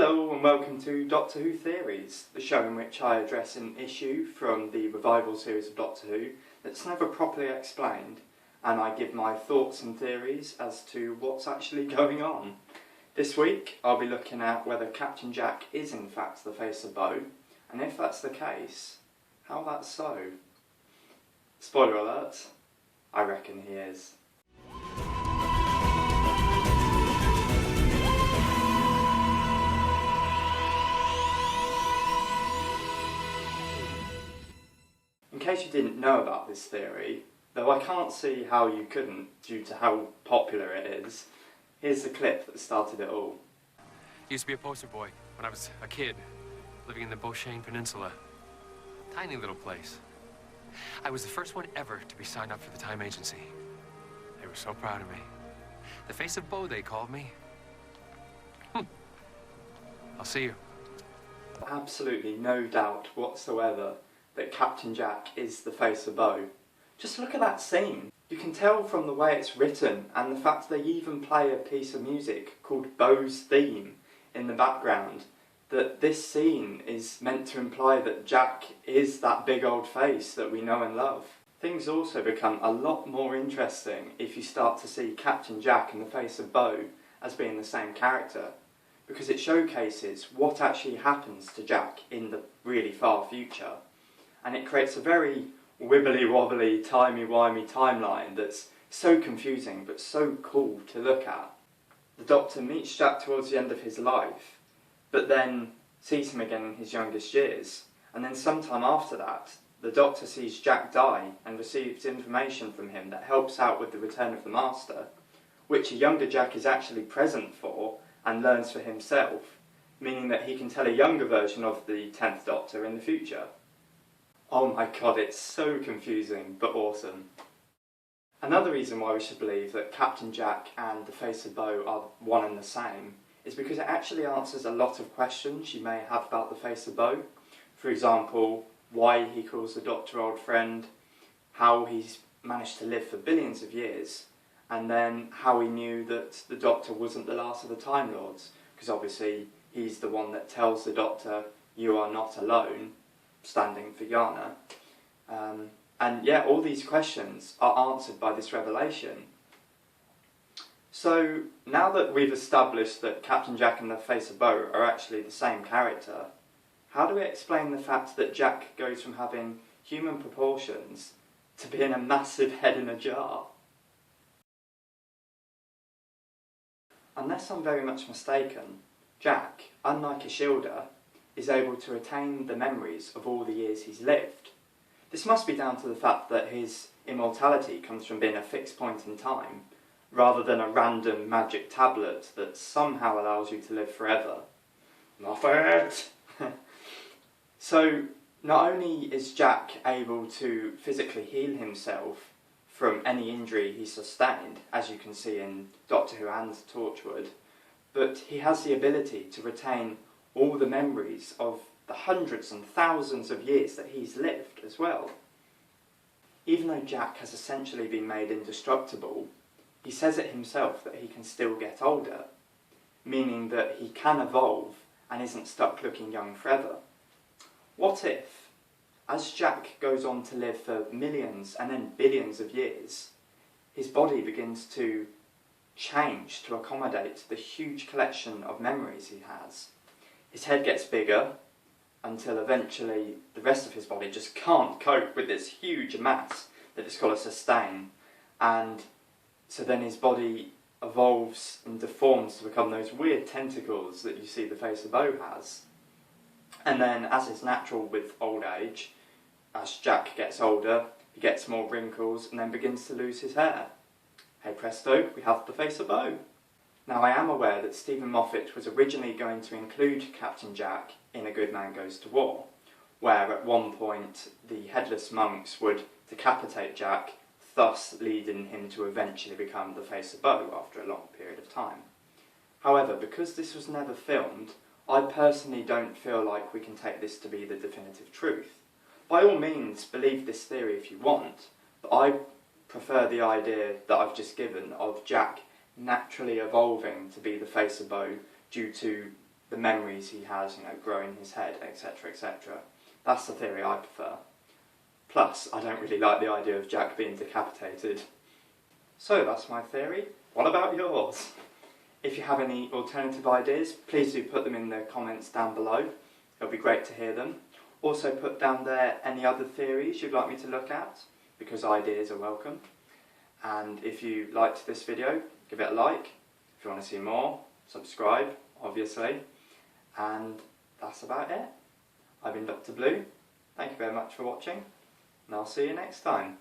Hello and welcome to Doctor Who Theories, the show in which I address an issue from the revival series of Doctor Who that's never properly explained, and I give my thoughts and theories as to what's actually going on. This week I'll be looking at whether Captain Jack is in fact the Face of Boe, and if that's the case, how that's so. Spoiler alert, I reckon he is. In case you didn't know about this theory, though I can't see how you couldn't due to how popular it is, here's the clip that started it all. Used to be a poster boy when I was a kid, living in the Beauchene Peninsula. Tiny little place. I was the first one ever to be signed up for the Time Agency. They were so proud of me. The Face of Boe, they called me. I'll see you. Absolutely no doubt whatsoever that Captain Jack is the Face of Boe. Just look at that scene. You can tell from the way it's written and the fact they even play a piece of music called Boe's Theme in the background, that this scene is meant to imply that Jack is that big old face that we know and love. Things also become a lot more interesting if you start to see Captain Jack and the Face of Boe as being the same character, because it showcases what actually happens to Jack in the really far future. And it creates a very wibbly-wobbly, timey-wimey timeline that's so confusing but so cool to look at. The Doctor meets Jack towards the end of his life, but then sees him again in his youngest years. And then sometime after that, the Doctor sees Jack die and receives information from him that helps out with the return of the Master, which a younger Jack is actually present for and learns for himself, meaning that he can tell a younger version of the 10th Doctor in the future. Oh my god, it's so confusing, but awesome. Another reason why we should believe that Captain Jack and the Face of Boe are one and the same is because it actually answers a lot of questions you may have about the Face of Boe. For example, why he calls the Doctor old friend, how he's managed to live for billions of years, and then how he knew that the Doctor wasn't the last of the Time Lords, because obviously he's the one that tells the Doctor, "You are not alone," standing for Yana. And yeah, all these questions are answered by this revelation. So, now that we've established that Captain Jack and the Face of Boe are actually the same character, how do we explain the fact that Jack goes from having human proportions to being a massive head in a jar? Unless I'm very much mistaken, Jack, unlike Ishilda, is able to retain the memories of all the years he's lived. This must be down to the fact that his immortality comes from being a fixed point in time, rather than a random magic tablet that somehow allows you to live forever. Moffat! So, not only is Jack able to physically heal himself from any injury he sustained, as you can see in Doctor Who and Torchwood, but he has the ability to retain all the memories of the hundreds and thousands of years that he's lived as well. Even though Jack has essentially been made indestructible, he says it himself that he can still get older, meaning that he can evolve and isn't stuck looking young forever. What if, as Jack goes on to live for millions and then billions of years, his body begins to change to accommodate the huge collection of memories he has? His head gets bigger until eventually the rest of his body just can't cope with this huge mass that it's got to sustain, and so then his body evolves and deforms to become those weird tentacles that you see the Face of Boe has. And then, as is natural with old age, as Jack gets older, he gets more wrinkles and then begins to lose his hair. Hey presto, we have the Face of Boe. Now, I am aware that Stephen Moffat was originally going to include Captain Jack in A Good Man Goes to War, where at one point the headless monks would decapitate Jack, thus leading him to eventually become the Face of Boe after a long period of time. However, because this was never filmed, I personally don't feel like we can take this to be the definitive truth. By all means, believe this theory if you want, but I prefer the idea that I've just given of Jack naturally evolving to be the Face of Boe due to the memories he has, growing his head, etc, etc. That's the theory I prefer. Plus, I don't really like the idea of Jack being decapitated. So that's my theory. What about yours? If you have any alternative ideas, please do put them in the comments down below. It'll be great to hear them. Also put down there any other theories you'd like me to look at, because ideas are welcome. And if you liked this video, give it a like. If you want to see more, subscribe, obviously. And that's about it. I've been Dr. Blue. Thank you very much for watching, and I'll see you next time.